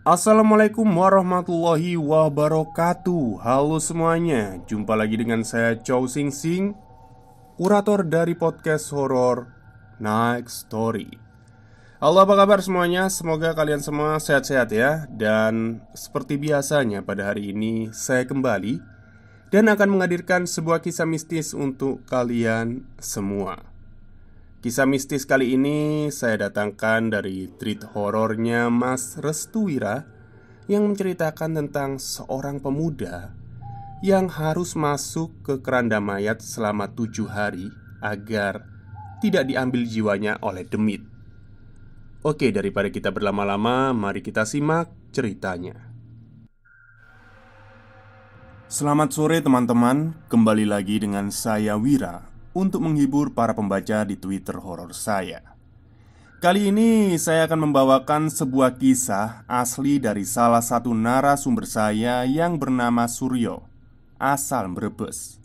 Assalamualaikum warahmatullahi wabarakatuh. Halo semuanya, jumpa lagi dengan saya Chow Sing Sing, kurator dari podcast horor Night Story. Halo, apa kabar semuanya? Semoga kalian semua sehat-sehat ya. Dan seperti biasanya pada hari ini saya kembali dan akan menghadirkan sebuah kisah mistis untuk kalian semua. Kisah mistis kali ini saya datangkan dari treat horornya Mas Restuwira, yang menceritakan tentang seorang pemuda yang harus masuk ke keranda mayat selama 7 hari agar tidak diambil jiwanya oleh demit. Oke, daripada kita berlama-lama, mari kita simak ceritanya. Selamat sore teman-teman, kembali lagi dengan saya Wira untuk menghibur para pembaca di Twitter horor saya. Kali ini saya akan membawakan sebuah kisah asli dari salah satu narasumber saya yang bernama Suryo, asal Brebes.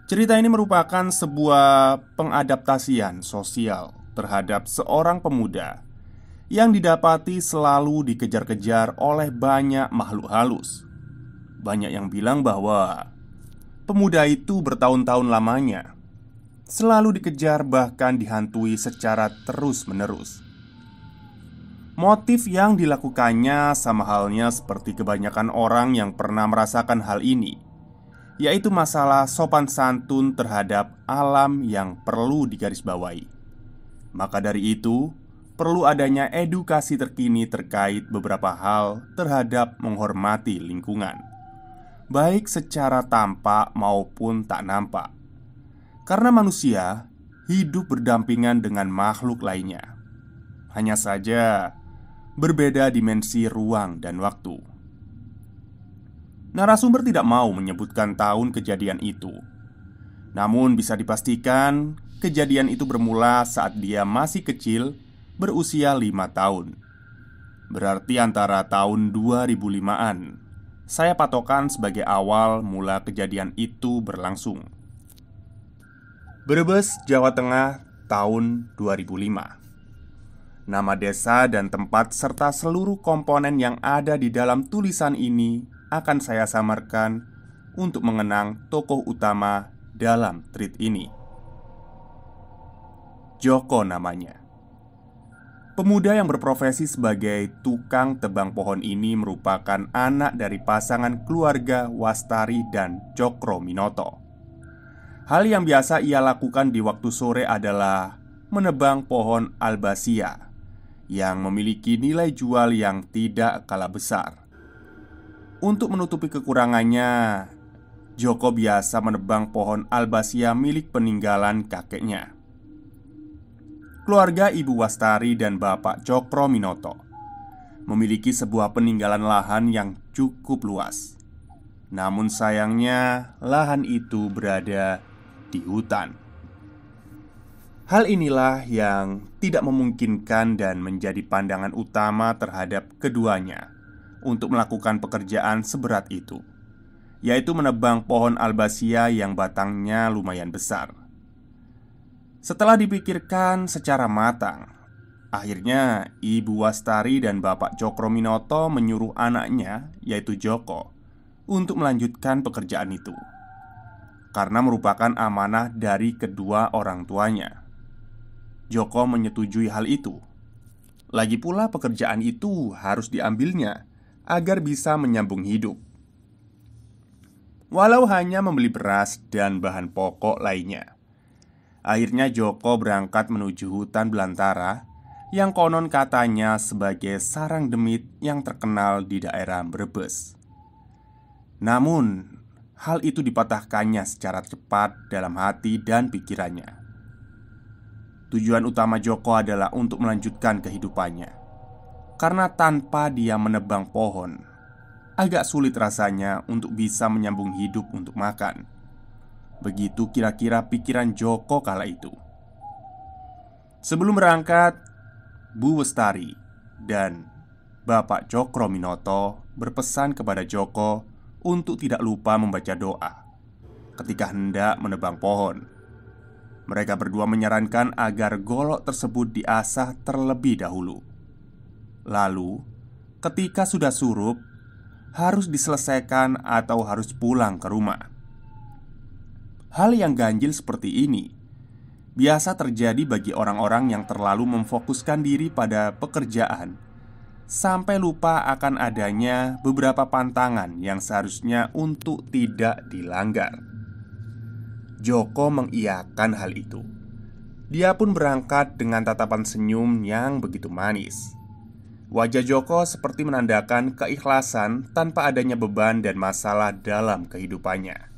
Cerita ini merupakan sebuah pengadaptasian sosial terhadap seorang pemuda yang didapati selalu dikejar-kejar oleh banyak makhluk halus. Banyak yang bilang bahwa pemuda itu bertahun-tahun lamanya selalu dikejar, bahkan dihantui secara terus-menerus. Motif yang dilakukannya sama halnya seperti kebanyakan orang yang pernah merasakan hal ini, yaitu masalah sopan santun terhadap alam yang perlu digarisbawahi. Maka dari itu, perlu adanya edukasi terkini terkait beberapa hal terhadap menghormati lingkungan, baik secara tampak maupun tak nampak. Karena manusia hidup berdampingan dengan makhluk lainnya, hanya saja berbeda dimensi ruang dan waktu. Narasumber tidak mau menyebutkan tahun kejadian itu. Namun bisa dipastikan kejadian itu bermula saat dia masih kecil, berusia 5 tahun. Berarti antara tahun 2005-an. Saya patokan sebagai awal mula kejadian itu berlangsung. Brebes, Jawa Tengah, tahun 2005. Nama desa dan tempat serta seluruh komponen yang ada di dalam tulisan ini akan saya samarkan untuk mengenang tokoh utama dalam treat ini. Joko namanya. Pemuda yang berprofesi sebagai tukang tebang pohon ini merupakan anak dari pasangan keluarga Wastari dan Cokro Minoto. Hal yang biasa ia lakukan di waktu sore adalah menebang pohon albasia yang memiliki nilai jual yang tidak kalah besar. Untuk menutupi kekurangannya, Joko biasa menebang pohon albasia milik peninggalan kakeknya. Keluarga Ibu Wastari dan Bapak Cokro Minoto memiliki sebuah peninggalan lahan yang cukup luas. Namun sayangnya, lahan itu berada di hutan. Hal inilah yang tidak memungkinkan dan menjadi pandangan utama terhadap keduanya untuk melakukan pekerjaan seberat itu, yaitu menebang pohon albasia yang batangnya lumayan besar. Setelah dipikirkan secara matang, akhirnya Ibu Wastari dan Bapak Cokro Minoto menyuruh anaknya, yaitu Joko, untuk melanjutkan pekerjaan itu karena merupakan amanah dari kedua orang tuanya. Joko menyetujui hal itu. Lagi pula pekerjaan itu harus diambilnya agar bisa menyambung hidup, walau hanya membeli beras dan bahan pokok lainnya. Akhirnya Joko berangkat menuju hutan belantara yang konon katanya sebagai sarang demit yang terkenal di daerah Brebes. Namun hal itu dipatahkannya secara cepat dalam hati dan pikirannya. Tujuan utama Joko adalah untuk melanjutkan kehidupannya, karena tanpa dia menebang pohon, agak sulit rasanya untuk bisa menyambung hidup untuk makan. Begitu kira-kira pikiran Joko kala itu. Sebelum berangkat, Bu Wastari dan Bapak Cokro Minoto berpesan kepada Joko untuk tidak lupa membaca doa ketika hendak menebang pohon. Mereka berdua menyarankan agar golok tersebut diasah terlebih dahulu. Lalu, ketika sudah surup harus diselesaikan atau harus pulang ke rumah. Hal yang ganjil seperti ini biasa terjadi bagi orang-orang yang terlalu memfokuskan diri pada pekerjaan sampai lupa akan adanya beberapa pantangan yang seharusnya untuk tidak dilanggar. Joko mengiyakan hal itu. Dia pun berangkat dengan tatapan senyum yang begitu manis. Wajah Joko seperti menandakan keikhlasan tanpa adanya beban dan masalah dalam kehidupannya.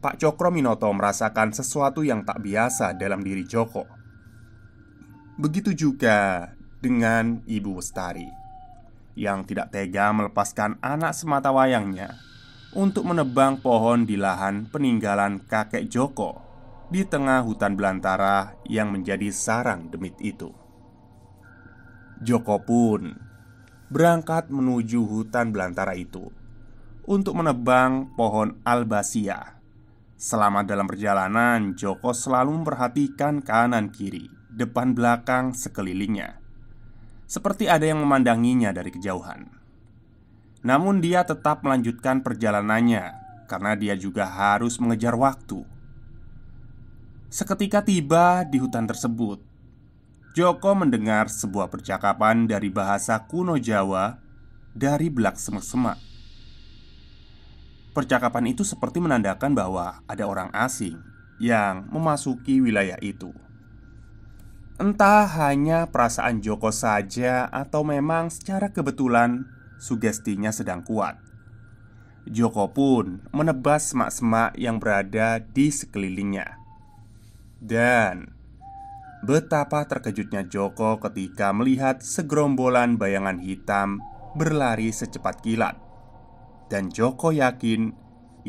Pak Cokro-Minoto merasakan sesuatu yang tak biasa dalam diri Joko. Begitu juga dengan Ibu Bestari yang tidak tega melepaskan anak sematawayangnya untuk menebang pohon di lahan peninggalan kakek Joko di tengah hutan belantara yang menjadi sarang demit itu. Joko pun berangkat menuju hutan belantara itu untuk menebang pohon albasia. Selama dalam perjalanan, Joko selalu memperhatikan kanan kiri, depan belakang sekelilingnya, seperti ada yang memandanginya dari kejauhan. Namun dia tetap melanjutkan perjalanannya karena dia juga harus mengejar waktu. Seketika tiba di hutan tersebut, Joko mendengar sebuah percakapan dari bahasa kuno Jawa dari belak semak-semak. Percakapan itu seperti menandakan bahwa ada orang asing yang memasuki wilayah itu. Entah hanya perasaan Joko saja atau memang secara kebetulan sugestinya sedang kuat. Joko pun menebas semak-semak yang berada di sekelilingnya. Dan betapa terkejutnya Joko ketika melihat segerombolan bayangan hitam berlari secepat kilat. Dan Joko yakin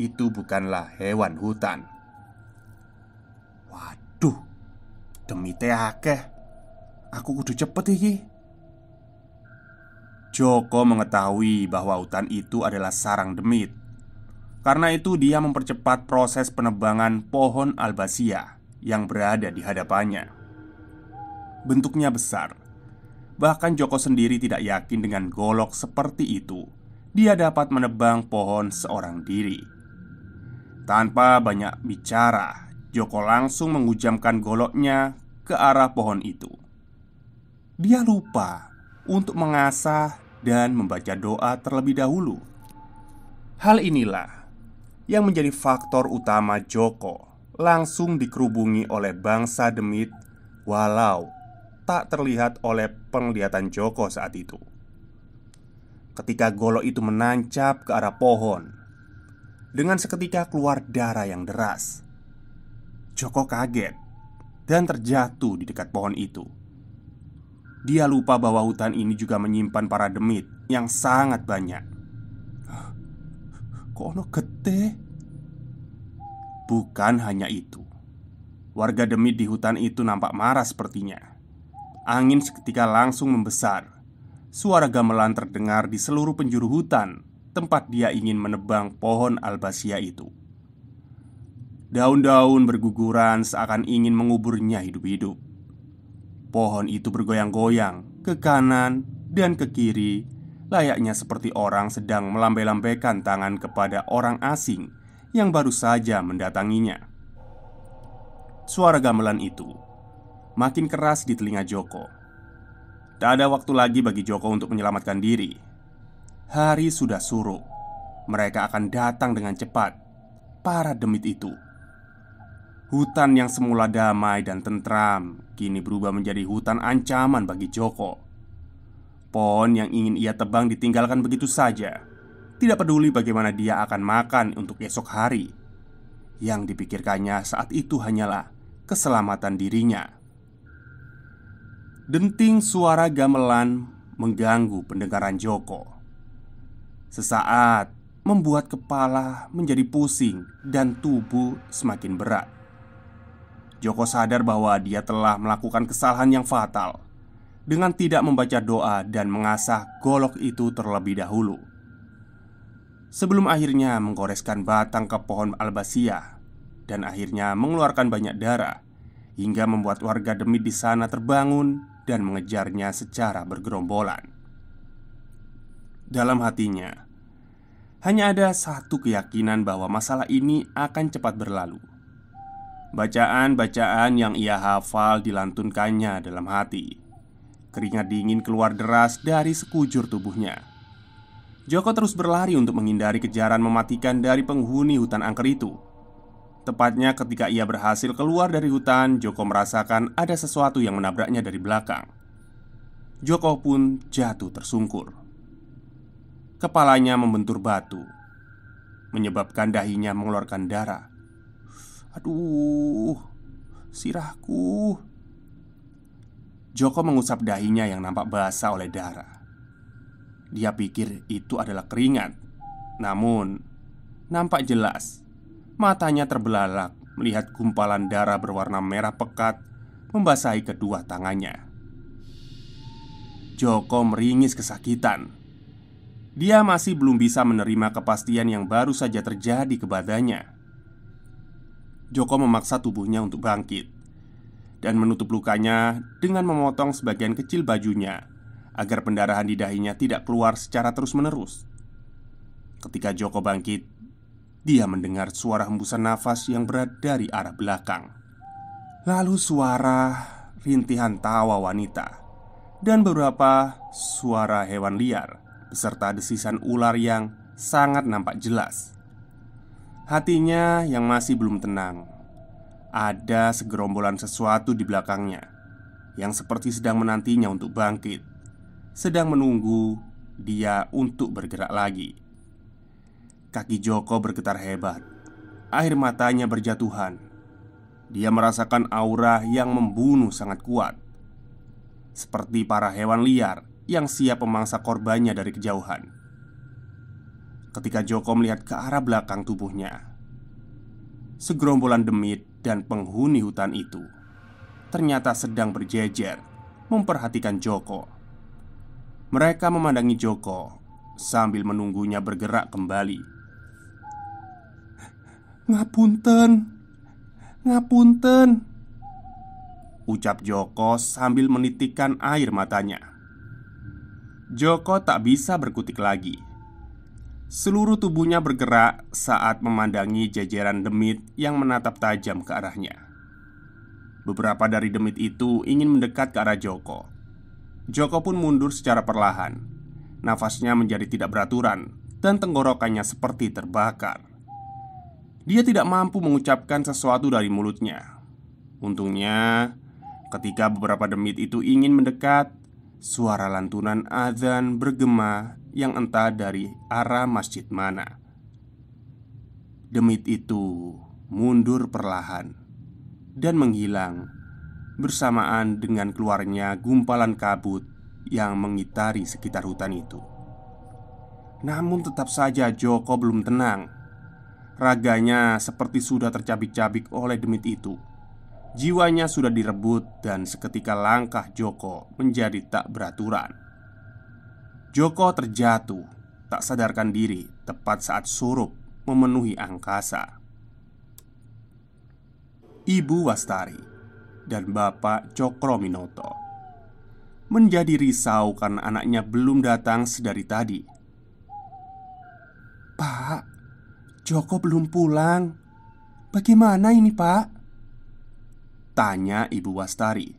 itu bukanlah hewan hutan. Waduh, demite akeh. Aku kudu cepet iki. Joko mengetahui bahwa hutan itu adalah sarang demit. Karena itu dia mempercepat proses penebangan pohon albasia yang berada di hadapannya. Bentuknya besar. Bahkan Joko sendiri tidak yakin dengan golok seperti itu dia dapat menebang pohon seorang diri. Tanpa banyak bicara, Joko langsung menghujamkan goloknya ke arah pohon itu. Dia lupa untuk mengasah dan membaca doa terlebih dahulu. Hal inilah yang menjadi faktor utama Joko langsung dikerubungi oleh bangsa demit, walau tak terlihat oleh penglihatan Joko saat itu. Ketika golok itu menancap ke arah pohon, dengan seketika keluar darah yang deras. Joko kaget dan terjatuh di dekat pohon itu. Dia lupa bahwa hutan ini juga menyimpan para demit yang sangat banyak. Kok ono gede? Bukan hanya itu. Warga demit di hutan itu nampak marah sepertinya. Angin seketika langsung membesar. Suara gamelan terdengar di seluruh penjuru hutan tempat dia ingin menebang pohon albasia itu. Daun-daun berguguran seakan ingin menguburnya hidup-hidup. Pohon itu bergoyang-goyang ke kanan dan ke kiri, layaknya seperti orang sedang melambai-lambaikan tangan kepada orang asing yang baru saja mendatanginya. Suara gamelan itu makin keras di telinga Joko. Tak ada waktu lagi bagi Joko untuk menyelamatkan diri. Hari sudah surup. Mereka akan datang dengan cepat. Para demit itu. Hutan yang semula damai dan tentram kini berubah menjadi hutan ancaman bagi Joko. Pohon yang ingin ia tebang ditinggalkan begitu saja. Tidak peduli bagaimana dia akan makan untuk esok hari. Yang dipikirkannya saat itu hanyalah keselamatan dirinya. Denting suara gamelan mengganggu pendengaran Joko. Sesaat membuat kepala menjadi pusing dan tubuh semakin berat. Joko sadar bahwa dia telah melakukan kesalahan yang fatal dengan tidak membaca doa dan mengasah golok itu terlebih dahulu. Sebelum akhirnya menggoreskan batang ke pohon albasia dan akhirnya mengeluarkan banyak darah hingga membuat warga demit di sana terbangun dan mengejarnya secara bergerombolan. Dalam hatinya hanya ada satu keyakinan bahwa masalah ini akan cepat berlalu. Bacaan-bacaan yang ia hafal dilantunkannya dalam hati. Keringat dingin keluar deras dari sekujur tubuhnya. Joko terus berlari untuk menghindari kejaran mematikan dari penghuni hutan angker itu. Tepatnya ketika ia berhasil keluar dari hutan, Joko merasakan ada sesuatu yang menabraknya dari belakang. Joko pun jatuh tersungkur. Kepalanya membentur batu, menyebabkan dahinya mengeluarkan darah. Aduh, sirahku. Joko mengusap dahinya yang nampak basah oleh darah. Dia pikir itu adalah keringat. Namun, nampak jelas matanya terbelalak melihat gumpalan darah berwarna merah pekat membasahi kedua tangannya. Joko meringis kesakitan. Dia masih belum bisa menerima kepastian yang baru saja terjadi ke badannya. Joko memaksa tubuhnya untuk bangkit dan menutup lukanya dengan memotong sebagian kecil bajunya agar pendarahan di dahinya tidak keluar secara terus-menerus. Ketika Joko bangkit, dia mendengar suara hembusan nafas yang berat dari arah belakang. Lalu suara rintihan tawa wanita dan beberapa suara hewan liar beserta desisan ular yang sangat nampak jelas. Hatinya yang masih belum tenang, ada segerombolan sesuatu di belakangnya yang seperti sedang menantinya untuk bangkit, sedang menunggu dia untuk bergerak lagi. Kaki Joko bergetar hebat. Air matanya berjatuhan. Dia merasakan aura yang membunuh sangat kuat, seperti para hewan liar yang siap memangsa korbannya dari kejauhan. Ketika Joko melihat ke arah belakang tubuhnya, segerombolan demit dan penghuni hutan itu ternyata sedang berjejer memperhatikan Joko. Mereka memandangi Joko sambil menunggunya bergerak kembali. "Ngapunten, ngapunten," ucap Joko sambil menitikkan air matanya. Joko tak bisa berkutik lagi. Seluruh tubuhnya bergerak saat memandangi jajaran demit yang menatap tajam ke arahnya. Beberapa dari demit itu ingin mendekat ke arah Joko. Joko pun mundur secara perlahan. Nafasnya menjadi tidak beraturan dan tenggorokannya seperti terbakar. Dia tidak mampu mengucapkan sesuatu dari mulutnya. Untungnya, ketika beberapa demit itu ingin mendekat, suara lantunan azan bergema yang entah dari arah masjid mana. Demit itu mundur perlahan dan menghilang bersamaan dengan keluarnya gumpalan kabut yang mengitari sekitar hutan itu. Namun tetap saja Joko belum tenang. Raganya seperti sudah tercabik-cabik oleh demit itu. Jiwanya sudah direbut dan seketika langkah Joko menjadi tak beraturan. Joko terjatuh, tak sadarkan diri tepat saat surup memenuhi angkasa. Ibu Wastari dan Bapak Cokrominoto menjadi risau karena anaknya belum datang sedari tadi. "Pak, Joko belum pulang. Bagaimana ini, Pak?" tanya Ibu Wastari.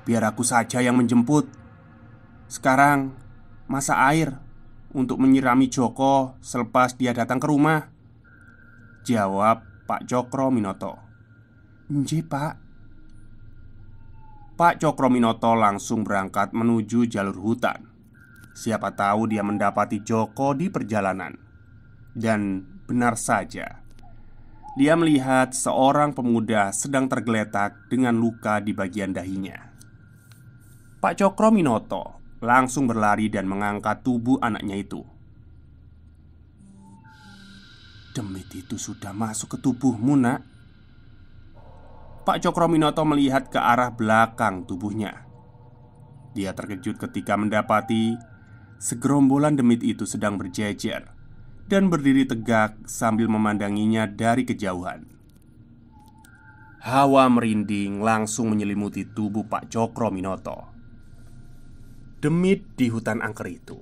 "Biar aku saja yang menjemput. Sekarang masak air untuk menyirami Joko selepas dia datang ke rumah," jawab Pak Cokrominoto. "Nggih, Pak." Pak Cokrominoto langsung berangkat menuju jalur hutan. Siapa tahu dia mendapati Joko di perjalanan. Dan benar saja, dia melihat seorang pemuda sedang tergeletak dengan luka di bagian dahinya. Pak Cokrominoto langsung berlari dan mengangkat tubuh anaknya itu. "Demit itu sudah masuk ke tubuhmu, Nak." Pak Cokrominoto melihat ke arah belakang tubuhnya. Dia terkejut ketika mendapati segerombolan demit itu sedang berjejer dan berdiri tegak sambil memandanginya dari kejauhan. Hawa merinding langsung menyelimuti tubuh Pak Cokrominoto. Demit di hutan angker itu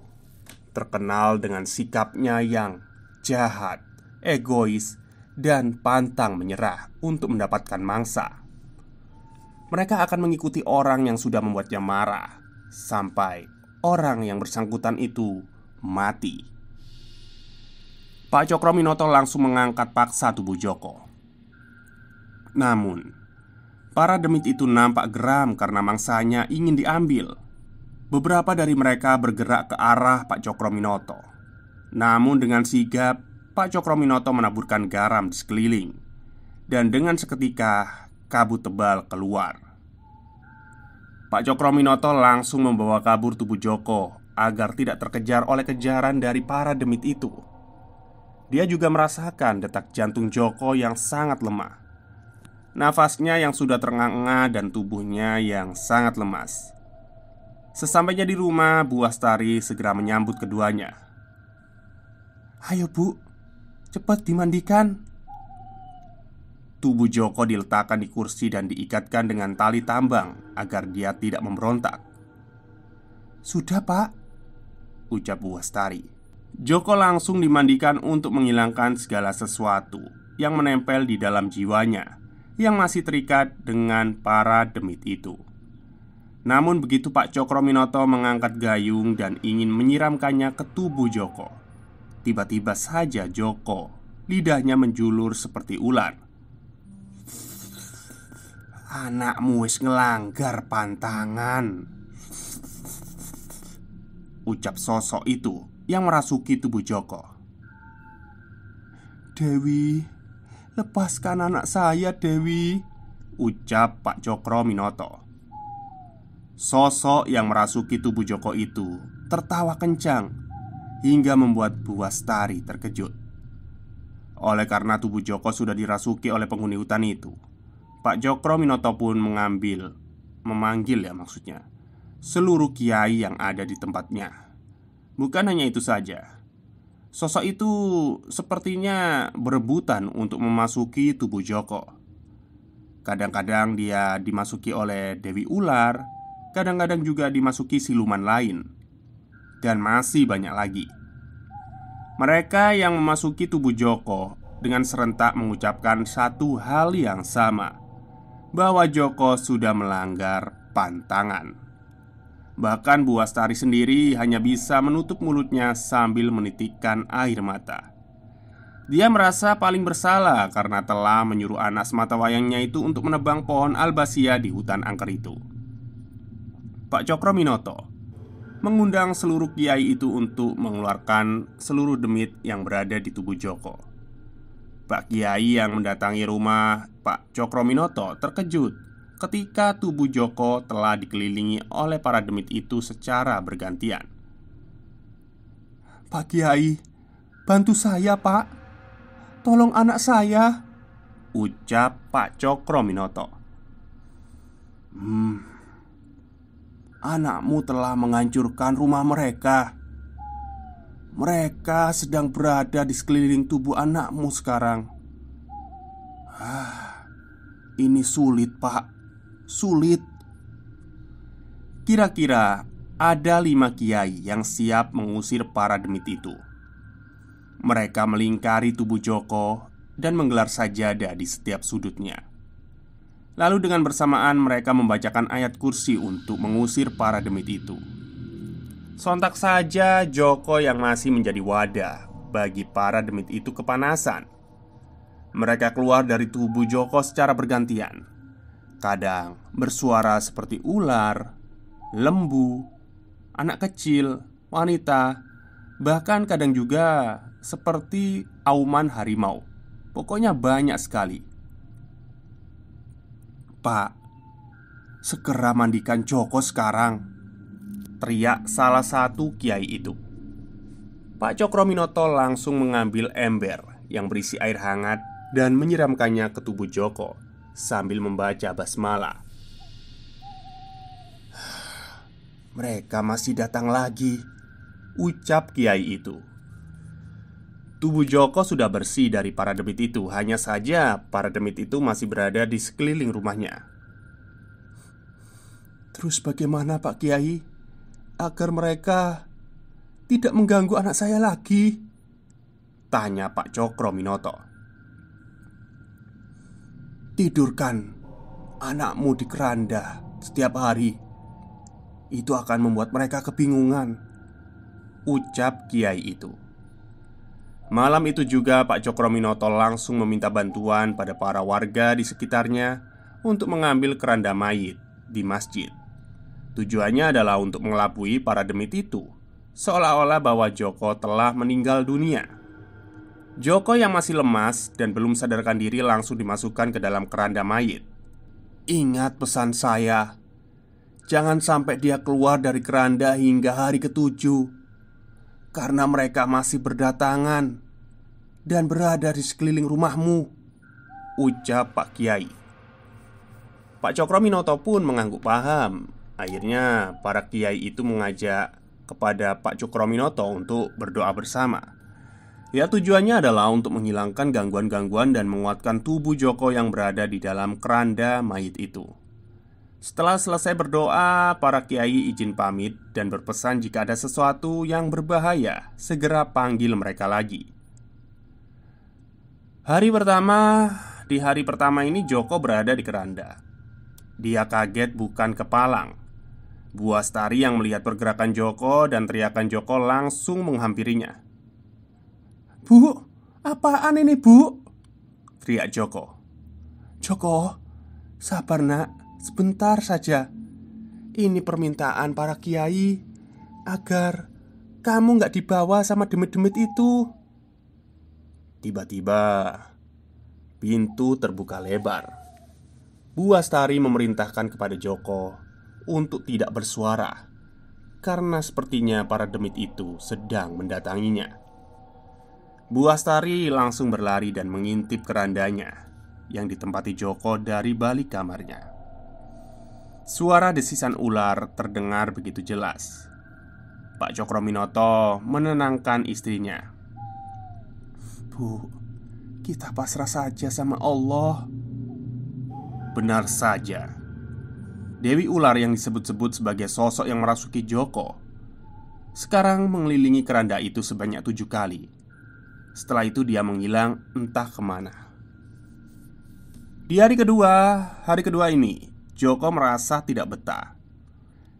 terkenal dengan sikapnya yang jahat, egois, dan pantang menyerah untuk mendapatkan mangsa. Mereka akan mengikuti orang yang sudah membuatnya marah sampai orang yang bersangkutan itu mati. Pak Cokrominoto langsung mengangkat paksa tubuh Joko. Namun, para demit itu nampak geram karena mangsanya ingin diambil. Beberapa dari mereka bergerak ke arah Pak Cokrominoto. Namun dengan sigap, Pak Cokrominoto menaburkan garam di sekeliling. Dan dengan seketika, kabut tebal keluar. Pak Cokrominoto langsung membawa kabur tubuh Joko agar tidak terkejar oleh kejaran dari para demit itu. Dia juga merasakan detak jantung Joko yang sangat lemah, nafasnya yang sudah terengah-engah, dan tubuhnya yang sangat lemas. Sesampainya di rumah, Bu Astari segera menyambut keduanya. "Ayo Bu, cepat dimandikan." Tubuh Joko diletakkan di kursi dan diikatkan dengan tali tambang agar dia tidak memberontak. "Sudah Pak," ucap Bu Astari. Joko langsung dimandikan untuk menghilangkan segala sesuatu yang menempel di dalam jiwanya yang masih terikat dengan para demit itu. Namun begitu Pak Cokrominoto mengangkat gayung dan ingin menyiramkannya ke tubuh Joko, tiba-tiba saja Joko lidahnya menjulur seperti ular. "Anakmu wis ngelanggar pantangan," ucap sosok itu yang merasuki tubuh Joko. "Dewi, lepaskan anak saya, Dewi," ucap Pak Cokrominoto. Sosok yang merasuki tubuh Joko itu tertawa kencang hingga membuat Bu Astari terkejut. Oleh karena tubuh Joko sudah dirasuki oleh penghuni hutan itu, Pak Cokrominoto pun memanggil seluruh kiai yang ada di tempatnya. Bukan hanya itu saja, sosok itu sepertinya berebutan untuk memasuki tubuh Joko. Kadang-kadang dia dimasuki oleh Dewi Ular, kadang-kadang juga dimasuki siluman lain, dan masih banyak lagi. Mereka yang memasuki tubuh Joko dengan serentak mengucapkan satu hal yang sama, bahwa Joko sudah melanggar pantangan. Bahkan Bu Astari sendiri hanya bisa menutup mulutnya sambil menitikkan air mata. Dia merasa paling bersalah karena telah menyuruh anak sematawayangnya itu untuk menebang pohon albasia di hutan angker itu. Pak Cokrominoto mengundang seluruh kiai itu untuk mengeluarkan seluruh demit yang berada di tubuh Joko. Pak Kiai yang mendatangi rumah Pak Cokrominoto terkejut ketika tubuh Joko telah dikelilingi oleh para demit itu secara bergantian. "Pak Kiai, bantu saya Pak, tolong anak saya," ucap Pak Cokrominoto. "Anakmu telah menghancurkan rumah mereka. Mereka sedang berada di sekeliling tubuh anakmu sekarang. Ini sulit Pak, sulit." Kira-kira ada 5 kiai yang siap mengusir para demit itu. Mereka melingkari tubuh Joko dan menggelar sajadah di setiap sudutnya. Lalu dengan bersamaan mereka membacakan ayat kursi untuk mengusir para demit itu. Sontak saja Joko yang masih menjadi wadah bagi para demit itu kepanasan. Mereka keluar dari tubuh Joko secara bergantian. Kadang bersuara seperti ular, lembu, anak kecil, wanita, bahkan kadang juga seperti auman harimau. Pokoknya banyak sekali. "Pak, segera mandikan Joko sekarang," teriak salah satu kiai itu. Pak Cokrominoto langsung mengambil ember yang berisi air hangat dan menyiramkannya ke tubuh Joko sambil membaca basmalah. "Mereka masih datang lagi," ucap kiai itu. Tubuh Joko sudah bersih dari para demit itu. Hanya saja para demit itu masih berada di sekeliling rumahnya. "Terus bagaimana Pak Kiai? agar mereka tidak mengganggu anak saya lagi?" tanya Pak Cokrominoto. "Tidurkan anakmu di keranda setiap hari. Itu akan membuat mereka kebingungan," ucap kiai itu. Malam itu juga Pak Cokrominoto langsung meminta bantuan pada para warga di sekitarnya untuk mengambil keranda mayit di masjid. Tujuannya adalah untuk mengelabui para demit itu, seolah-olah bahwa Joko telah meninggal dunia. Joko yang masih lemas dan belum sadarkan diri langsung dimasukkan ke dalam keranda mayit. "Ingat pesan saya, jangan sampai dia keluar dari keranda hingga hari ke-7, karena mereka masih berdatangan dan berada di sekeliling rumahmu," ucap Pak Kiai. Pak Cokrominoto pun mengangguk paham. Akhirnya para kiai itu mengajak kepada Pak Cokrominoto untuk berdoa bersama. Ya, tujuannya adalah untuk menghilangkan gangguan-gangguan dan menguatkan tubuh Joko yang berada di dalam keranda mayit itu. Setelah selesai berdoa, para kiai izin pamit dan berpesan jika ada sesuatu yang berbahaya, segera panggil mereka lagi. Di hari pertama ini Joko berada di keranda. Dia kaget bukan kepalang. Bu Astari yang melihat pergerakan Joko dan teriakan Joko langsung menghampirinya. "Bu, apaan ini, Bu?" teriak Joko. "Joko, sabar nak, sebentar saja. Ini permintaan para kiai agar kamu nggak dibawa sama demit-demit itu." Tiba-tiba pintu terbuka lebar. Bu Astari memerintahkan kepada Joko untuk tidak bersuara, karena sepertinya para demit itu sedang mendatanginya. Bu Astari langsung berlari dan mengintip kerandanya yang ditempati Joko dari balik kamarnya. Suara desisan ular terdengar begitu jelas. Pak Cokrominoto menenangkan istrinya. "Bu, kita pasrah saja sama Allah." Benar saja, Dewi Ular yang disebut-sebut sebagai sosok yang merasuki Joko sekarang mengelilingi keranda itu sebanyak 7 kali. Setelah itu dia menghilang entah kemana. Di hari kedua ini Joko merasa tidak betah.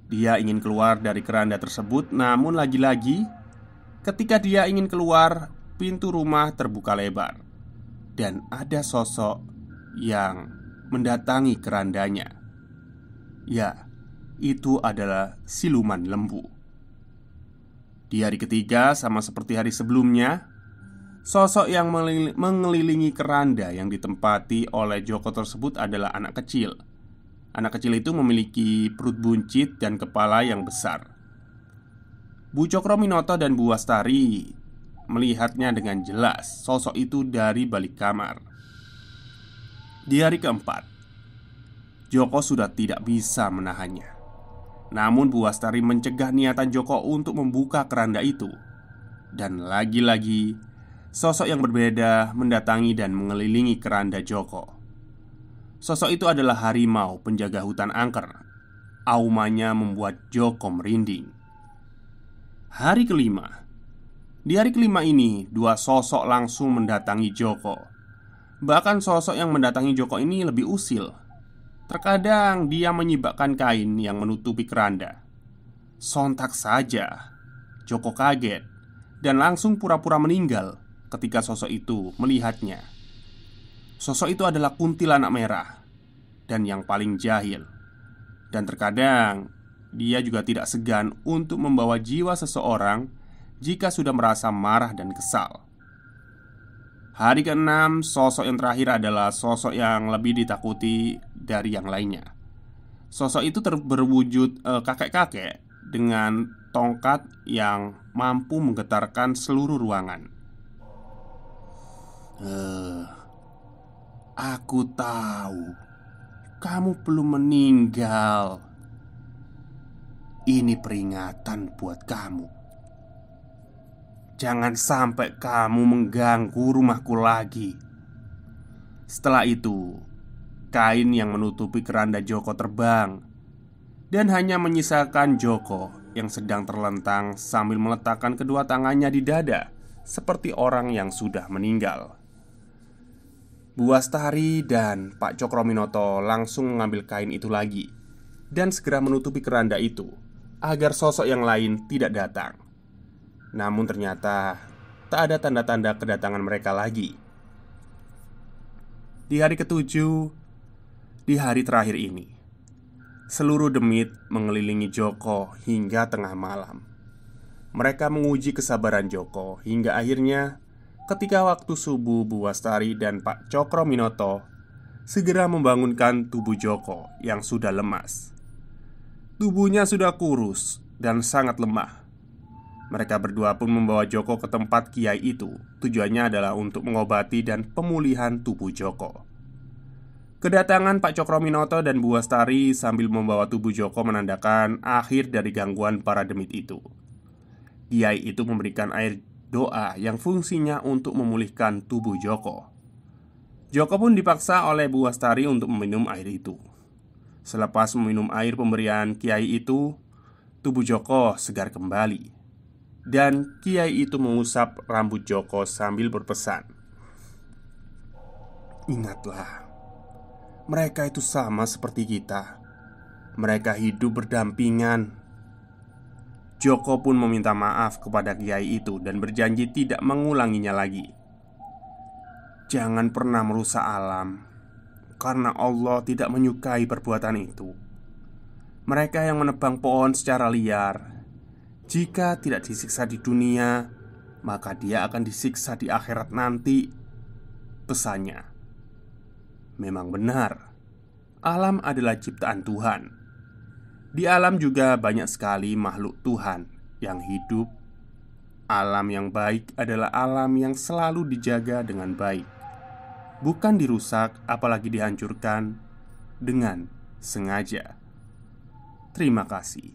Dia ingin keluar dari keranda tersebut, namun lagi-lagi ketika dia ingin keluar, pintu rumah terbuka lebar dan ada sosok yang mendatangi kerandanya. Ya, itu adalah siluman lembu. Di hari ketiga, sama seperti hari sebelumnya, sosok yang mengelilingi keranda yang ditempati oleh Joko tersebut adalah anak kecil. Anak kecil itu memiliki perut buncit dan kepala yang besar. Bu Cokrominoto dan Bu Astari melihatnya dengan jelas. Sosok itu dari balik kamar. Di hari keempat, Joko sudah tidak bisa menahannya. Namun Bu Astari mencegah niatan Joko untuk membuka keranda itu. Dan lagi-lagi sosok yang berbeda mendatangi dan mengelilingi keranda Joko. Sosok itu adalah harimau penjaga hutan angker. Aumanya membuat Joko merinding. Di hari kelima ini, 2 sosok langsung mendatangi Joko. Bahkan sosok yang mendatangi Joko ini lebih usil. Terkadang dia menyibakkan kain yang menutupi keranda. Sontak saja Joko kaget dan langsung pura-pura meninggal ketika sosok itu melihatnya. Sosok itu adalah kuntilanak merah dan yang paling jahil. Dan terkadang dia juga tidak segan untuk membawa jiwa seseorang jika sudah merasa marah dan kesal. Hari ke-6, sosok yang terakhir adalah sosok yang lebih ditakuti dari yang lainnya. Sosok itu berwujud kakek-kakek dengan tongkat yang mampu menggetarkan seluruh ruangan. Aku tahu kamu belum meninggal. Ini peringatan buat kamu. Jangan sampai kamu mengganggu rumahku lagi." Setelah itu, kain yang menutupi keranda Joko terbang dan hanya menyisakan Joko yang sedang terlentang sambil meletakkan kedua tangannya di dada seperti orang yang sudah meninggal. Bu Astari dan Pak Cokrominoto langsung mengambil kain itu lagi dan segera menutupi keranda itu agar sosok yang lain tidak datang. Namun ternyata tak ada tanda-tanda kedatangan mereka lagi. Di hari ketujuh, di hari terakhir ini, seluruh demit mengelilingi Joko hingga tengah malam. Mereka menguji kesabaran Joko hingga akhirnya ketika waktu subuh, Bu Astari dan Pak Cokrominoto segera membangunkan tubuh Joko yang sudah lemas. Tubuhnya sudah kurus dan sangat lemah. Mereka berdua pun membawa Joko ke tempat kiai itu. Tujuannya adalah untuk mengobati dan pemulihan tubuh Joko. Kedatangan Pak Cokrominoto dan Bu Astari sambil membawa tubuh Joko menandakan akhir dari gangguan para demit itu. Kiai itu memberikan air doa yang fungsinya untuk memulihkan tubuh Joko. Joko pun dipaksa oleh Bu Astari untuk meminum air itu. Selepas meminum air pemberian kiai itu, tubuh Joko segar kembali. Dan kiai itu mengusap rambut Joko sambil berpesan, "Ingatlah, mereka itu sama seperti kita. Mereka hidup berdampingan." Joko pun meminta maaf kepada kiai itu dan berjanji tidak mengulanginya lagi. Jangan pernah merusak alam, karena Allah tidak menyukai perbuatan itu. Mereka yang menebang pohon secara liar, jika tidak disiksa di dunia, maka dia akan disiksa di akhirat nanti. Pesannya memang benar. Alam adalah ciptaan Tuhan. Di alam juga banyak sekali makhluk Tuhan yang hidup. Alam yang baik adalah alam yang selalu dijaga dengan baik, bukan dirusak apalagi dihancurkan dengan sengaja. Terima kasih.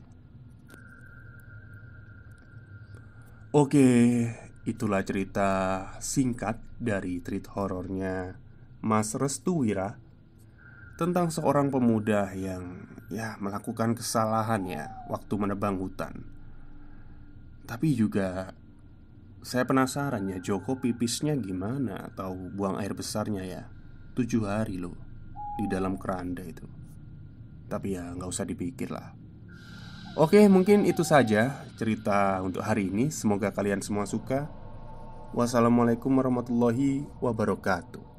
Oke, itulah cerita singkat dari treat horornya Mas Restu Wira tentang seorang pemuda yang melakukan kesalahan waktu menebang hutan. Tapi juga saya penasaran Joko pipisnya gimana atau buang air besarnya 7 hari loh di dalam keranda itu. Tapi nggak usah dipikir lah. Oke, mungkin itu saja cerita untuk hari ini. Semoga kalian semua suka. Wassalamualaikum warahmatullahi wabarakatuh.